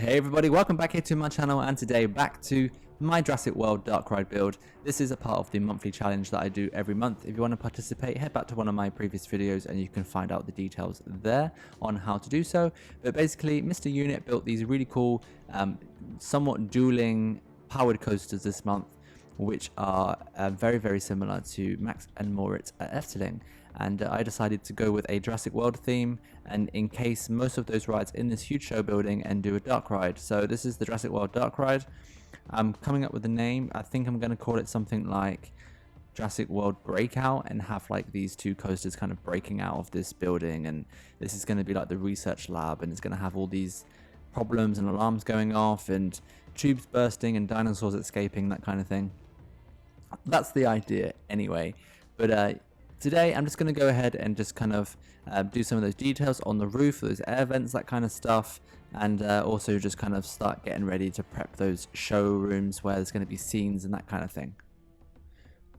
Hey everybody, welcome back here to my channel, and today back to my Jurassic World Dark Ride build. This is a part of the monthly challenge that I do every month. If you want to participate, head back to one of my previous videos and you can find out the details there on how to do so. But basically, Mr. Unit built these really cool, somewhat dueling powered coasters this month, which are very similar to Max and Moritz at Efteling. And I decided to go with a Jurassic World theme and encase most of those rides in this huge show building and do a dark ride. So this is the Jurassic World Dark Ride. I'm coming up with a name. I think I'm going to call it something like Jurassic World Breakout, and have like these two coasters kind of breaking out of this building, and this is going to be like the research lab, and it's going to have all these problems and alarms going off and tubes bursting and dinosaurs escaping, that kind of thing. That's the idea anyway. But today I'm just going to go ahead and just kind of do some of those details on the roof, those air vents, that kind of stuff, and also just kind of start getting ready to prep those showrooms where there's going to be scenes and that kind of thing.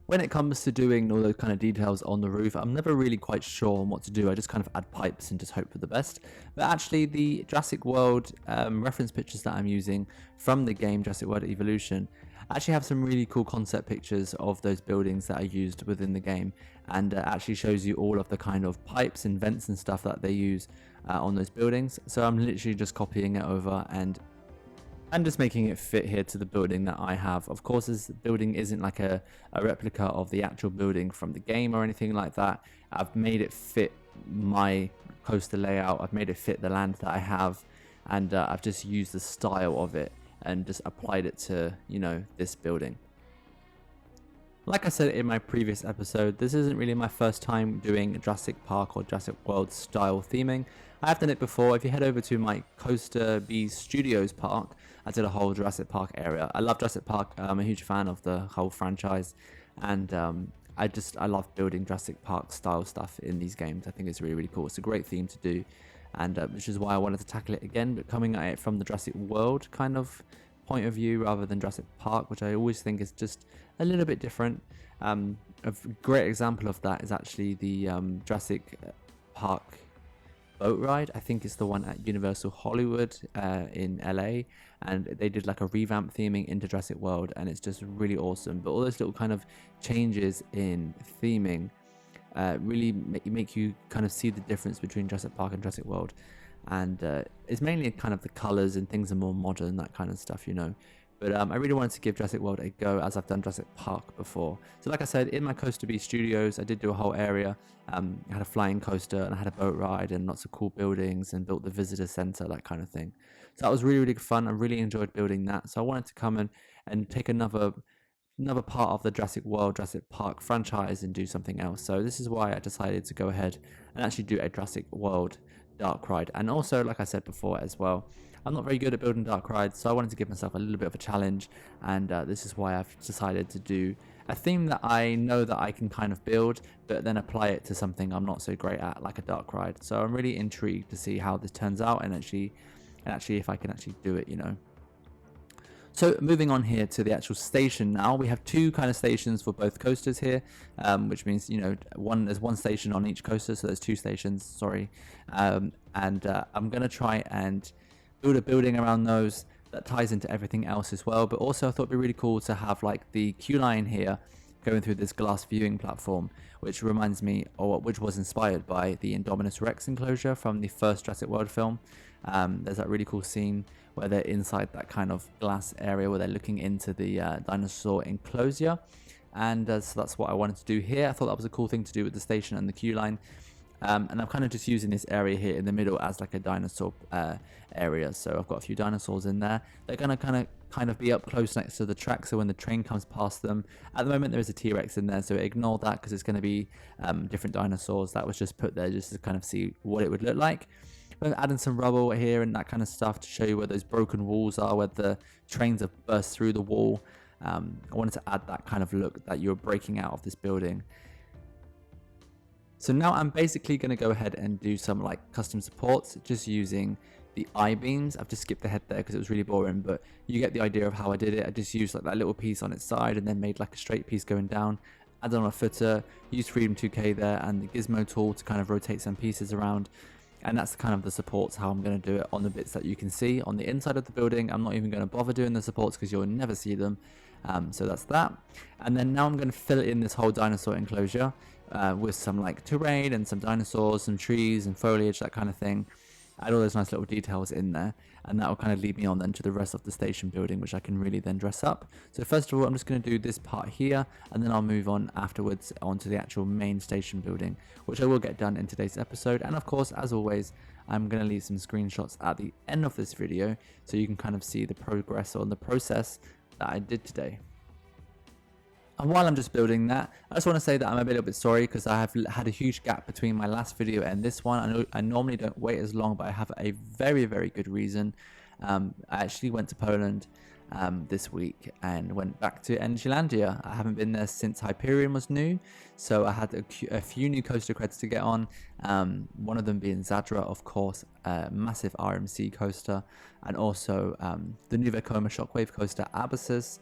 When it comes to doing all those kind of details on the roof, I'm never really quite sure on what to do. I just kind of add pipes and just hope for the best. But actually, the Jurassic World reference pictures that I'm using from the game Jurassic World Evolution actually have some really cool concept pictures of those buildings that are used within the game, and actually shows you all of the kind of pipes and vents and stuff that they use on those buildings. So I'm literally just copying it over and just making it fit here to the building that I have. Of course, this building isn't like a replica of the actual building from the game or anything like that. I've made it fit my coaster layout, I've made it fit the land that I have, and I've just used the style of it and just applied it to, you know, this building. Like I said in my previous episode, this isn't really my first time doing Jurassic Park or Jurassic World style theming. I have done it before. If you head over to my Coaster B Studios park, I did a whole Jurassic Park area. I love Jurassic Park. I'm a huge fan of the whole franchise, and I love building Jurassic Park style stuff in these games. I think it's really cool. It's a great theme to do, and which is why I wanted to tackle it again, but coming at it from the Jurassic World kind of point of view rather than Jurassic Park, which I always think is just a little bit different. A great example of that is actually the Jurassic Park boat ride. I think it's the one at Universal Hollywood in LA, and they did like a revamp theming into Jurassic World, and it's just really awesome. But all those little kind of changes in theming really make you kind of see the difference between Jurassic Park and Jurassic World, and it's mainly kind of the colors and things are more modern, that kind of stuff, you know. But I really wanted to give Jurassic World a go, as I've done Jurassic Park before. So like I said, in my Coaster B Studios, I did do a whole area. I had a flying coaster and I had a boat ride and lots of cool buildings, and built the visitor center, that kind of thing. So that was really fun. I really enjoyed building that. So I wanted to come and take another part of the Jurassic World, Jurassic Park franchise and do something else. So this is why I decided to go ahead and actually do a Jurassic World Dark Ride. And also, like I said before as well, I'm not very good at building dark rides, so I wanted to give myself a little bit of a challenge, and this is why I've decided to do a theme that I know that I can kind of build, but then apply it to something I'm not so great at, like a dark ride. So I'm really intrigued to see how this turns out, and actually if I can actually do it, you know. So moving on here to the actual station now, we have two kind of stations for both coasters here, which means, you know, there's one station on each coaster, so there's two stations, sorry. I'm going to try and build a building around those that ties into everything else as well. But also I thought it'd be really cool to have like the queue line here going through this glass viewing platform, which reminds me, or which was inspired by the Indominus Rex enclosure from the first Jurassic World film. There's that really cool scene where they're inside that kind of glass area where they're looking into the dinosaur enclosure, and so that's what I wanted to do here. I thought that was a cool thing to do with the station and the queue line. And I'm kind of just using this area here in the middle as like a dinosaur area. So I've got a few dinosaurs in there. They're going to kind of be up close next to the track, so when the train comes past them. At the moment there is a T-Rex in there, so ignore that because it's going to be different dinosaurs. That was just put there just to kind of see what it would look like. But adding some rubble here and that kind of stuff to show you where those broken walls are, where the trains have burst through the wall. I wanted to add that kind of look that you're breaking out of this building. So now I'm basically going to go ahead and do some like custom supports just using the I-beams. I've just skipped ahead there because it was really boring, but you get the idea of how I did it. I just used like that little piece on its side and then made like a straight piece going down, added on a footer, used Freedom 2K there and the gizmo tool to kind of rotate some pieces around. And that's kind of the supports, how I'm going to do it on the bits that you can see on the inside of the building. I'm not even going to bother doing the supports because you'll never see them. So that's that. And then now I'm going to fill in this whole dinosaur enclosure with some like terrain and some dinosaurs, some trees and foliage, that kind of thing. Add all those nice little details in there, and that will kind of lead me on then to the rest of the station building, which I can really then dress up. So first of all, I'm just going to do this part here, and then I'll move on afterwards onto the actual main station building, which I will get done in today's episode. And of course, as always, I'm going to leave some screenshots at the end of this video so you can kind of see the progress or the process that I did today. And while I'm just building that, I just want to say that I'm a little bit sorry because I have had a huge gap between my last video and this one. I know I normally don't wait as long, but I have a very, very good reason. I actually went to Poland this week and went back to Energylandia. I haven't been there since Hyperion was new, so I had a few new coaster creds to get on. One of them being Zadra, of course, a massive RMC coaster, and also the new Vekoma Shockwave coaster Abyssus.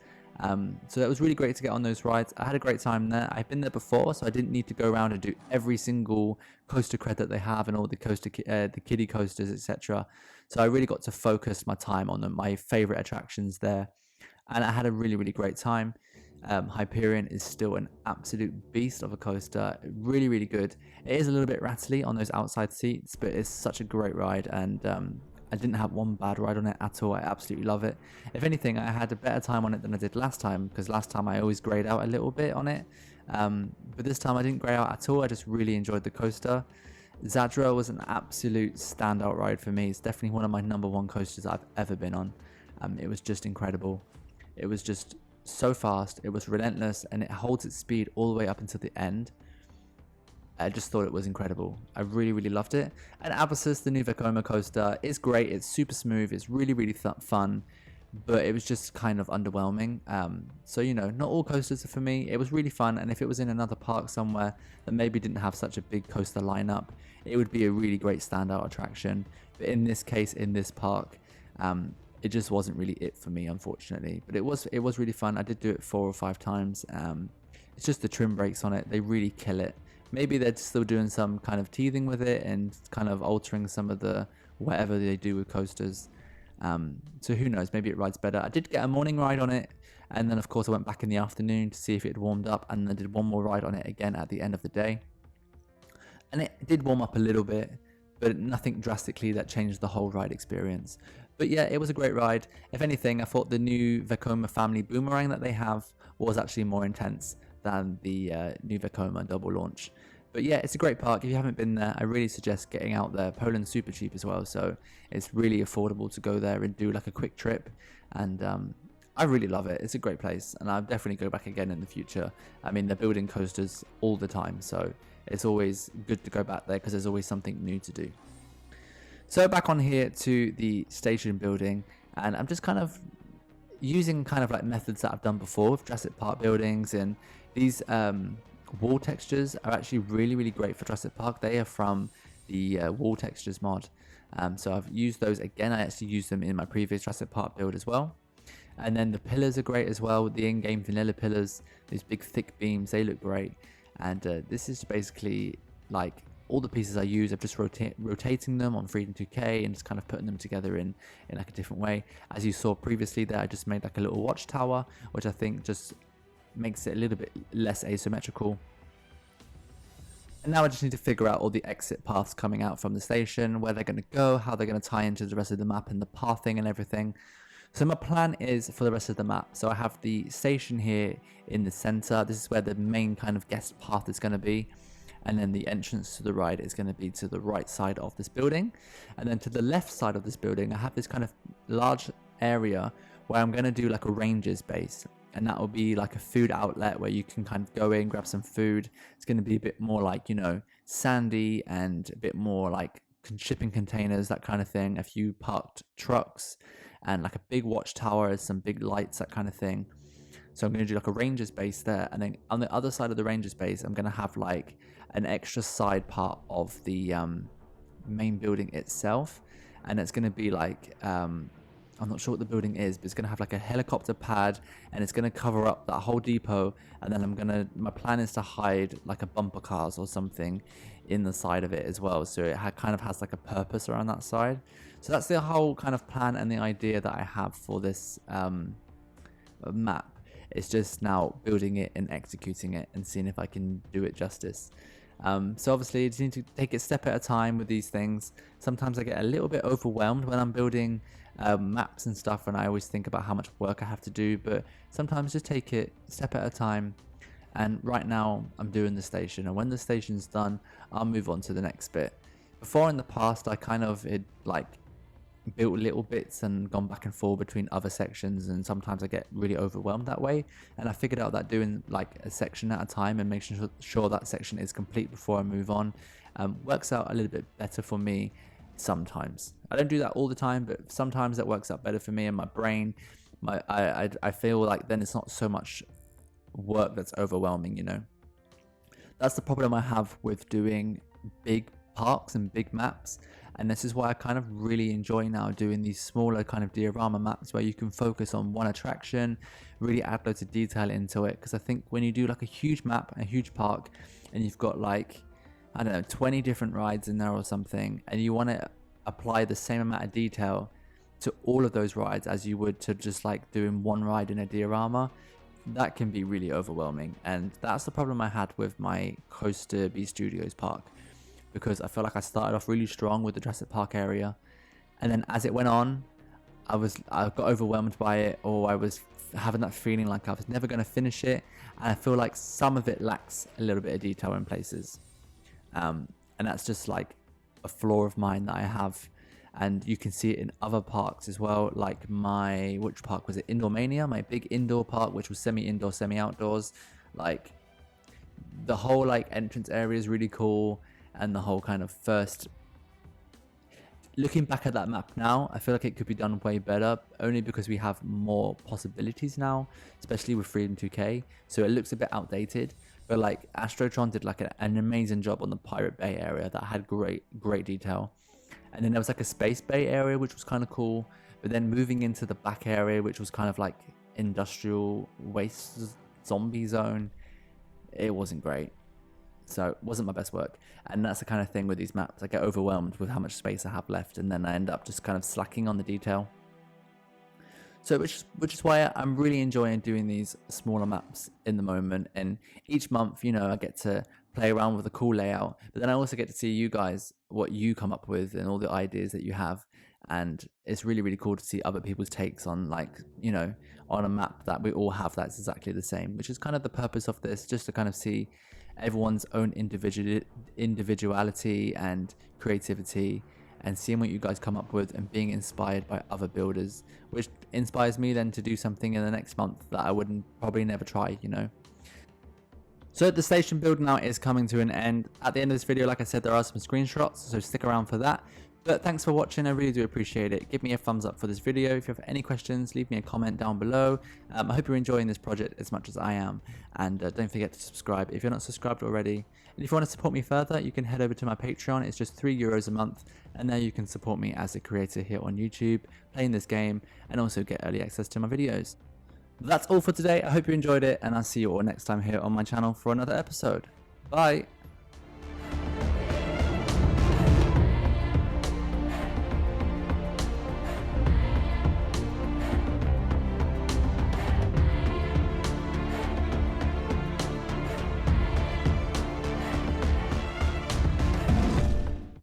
So that was really great to get on those rides. I had a great time there. I've been there before, so I didn't need to go around and do every single coaster cred that they have and all the the kiddie coasters, etc. So I really got to focus my time on my favorite attractions there, and I had a really, really great time. Hyperion is still an absolute beast of a coaster. Really, really good. It is a little bit rattly on those outside seats, but it's such a great ride, and I didn't have one bad ride on it at all. I absolutely love it. If anything, I had a better time on it than I did last time, because last time I always grayed out a little bit on it. But this time I didn't grey out at all. I just really enjoyed the coaster. Zadra was an absolute standout ride for me. It's definitely one of my #1 coasters I've ever been on. It was just incredible. It was just so fast. It was relentless, and it holds its speed all the way up until the end. I just thought it was incredible. I really, really loved it. And Abyssus, the new Vekoma coaster, is great. It's super smooth. It's really, really fun. But it was just kind of underwhelming. So, you know, not all coasters are for me. It was really fun. And if it was in another park somewhere that maybe didn't have such a big coaster lineup, it would be a really great standout attraction. But in this case, in this park, it just wasn't really it for me, unfortunately. But it was really fun. I did do it 4 or 5 times. It's just the trim brakes on it. They really kill it. Maybe they're still doing some kind of teething with it and kind of altering some of the whatever they do with coasters. So who knows, maybe it rides better. I did get a morning ride on it, and then of course I went back in the afternoon to see if it had warmed up, and I did one more ride on it again at the end of the day. And it did warm up a little bit, but nothing drastically that changed the whole ride experience. But yeah, it was a great ride. If anything, I thought the new Vekoma family boomerang that they have was actually more intense than the new Vekoma double launch. But yeah, it's a great park. If you haven't been there, I really suggest getting out there. Poland's super cheap as well, so it's really affordable to go there and do like a quick trip. And I really love it. It's a great place, and I'll definitely go back again in the future. I mean, they're building coasters all the time, so it's always good to go back there because there's always something new to do. So back on here to the station building, and I'm just kind of using kind of like methods that I've done before with Jurassic Park buildings, and these wall textures are actually really, really great for Jurassic Park. They are from the wall textures mod. So I've used those again. I actually used them in my previous Jurassic Park build as well. And then the pillars are great as well. The in-game vanilla pillars, these big thick beams, they look great. And this is basically like all the pieces I use. I'm just rotating them on Freedom 2K and just kind of putting them together in like a different way. As you saw previously there, I just made like a little watchtower, which I think just makes it a little bit less asymmetrical. And now I just need to figure out all the exit paths coming out from the station, where they're going to go, how they're going to tie into the rest of the map and the pathing and everything. So my plan is for the rest of the map. So I have the station here in the center. This is where the main kind of guest path is going to be. And then the entrance to the ride is going to be to the right side of this building. And then to the left side of this building, I have this kind of large area where I'm going to do like a ranger's base. And that will be like a food outlet where you can kind of go in, grab some food. It's going to be a bit more like, you know, sandy and a bit more like shipping containers, that kind of thing. A few parked trucks and like a big watchtower, some big lights, that kind of thing. So I'm going to do like a ranger's base there. And then on the other side of the ranger's base, I'm going to have like an extra side part of the main building itself. And it's going to be like I'm not sure what the building is, but it's going to have like a helicopter pad, and it's going to cover up that whole depot. And then my plan is to hide like a bumper cars or something in the side of it as well. So it kind of has like a purpose around that side. So that's the whole kind of plan and the idea that I have for this map. It's just now building it and executing it and seeing if I can do it justice. So obviously you just need to take it step at a time with these things. Sometimes I get a little bit overwhelmed when I'm building maps and stuff, and I always think about how much work I have to do, but sometimes just take it step at a time. And right now I'm doing the station, and when the station's done, I'll move on to the next bit. Before in the past, I kind of had like built little bits and gone back and forth between other sections, and sometimes I get really overwhelmed that way. And I figured out that doing like a section at a time and making sure that section is complete before I move on works out a little bit better for me. Sometimes I don't do that all the time, but sometimes that works out better for me and my brain. I feel like then it's not so much work that's overwhelming, you know. That's the problem I have with doing big parks and big maps, and this is why I kind of really enjoy now doing these smaller kind of diorama maps where you can focus on one attraction, really add loads of detail into it. Because I think when you do like a huge map, a huge park, and you've got like, I don't know, 20 different rides in there or something, and you want to apply the same amount of detail to all of those rides as you would to just like doing one ride in a diorama, that can be really overwhelming. And that's the problem I had with my Coaster B Studios park, because I felt like I started off really strong with the Jurassic Park area, and then as it went on, I got overwhelmed by it, or I was having that feeling like I was never going to finish it, and I feel like some of it lacks a little bit of detail in places. And that's just like a flaw of mine that I have, and you can see it in other parks as well. Like which park was it? Indoor Mania, my big indoor park, which was semi-indoor, semi-outdoors. Like the whole like entrance area is really cool, and the whole kind of first. Looking back at that map now, I feel like it could be done way better, only because we have more possibilities now, especially with Freedom 2K. So it looks a bit outdated. But like Astrotron did like an amazing job on the Pirate Bay area that had great detail. And then there was like a Space Bay area, which was kind of cool. But then moving into the back area, which was kind of like industrial waste zombie zone, it wasn't great. So it wasn't my best work. And that's the kind of thing with these maps. I get overwhelmed with how much space I have left, and then I end up just kind of slacking on the detail. So which is why I'm really enjoying doing these smaller maps in the moment. And each month, you know, I get to play around with a cool layout, but then I also get to see you guys, what you come up with and all the ideas that you have. And it's really cool to see other people's takes on, like, you know, on a map that we all have that's exactly the same, which is kind of the purpose of this, just to kind of see everyone's own individuality and creativity, and seeing what you guys come up with and being inspired by other builders, which inspires me then to do something in the next month that I wouldn't probably never try, you know. So the station build now is coming to an end. At the end of this video, like I said, there are some screenshots, so stick around for that. But thanks for watching, I really do appreciate it. Give me a thumbs up for this video. If you have any questions, leave me a comment down below. I hope you're enjoying this project as much as I am. And don't forget to subscribe if you're not subscribed already. And if you want to support me further, you can head over to my Patreon. It's just €3 a month. And there you can support me as a creator here on YouTube, playing this game, and also get early access to my videos. That's all for today. I hope you enjoyed it, and I'll see you all next time here on my channel for another episode. Bye!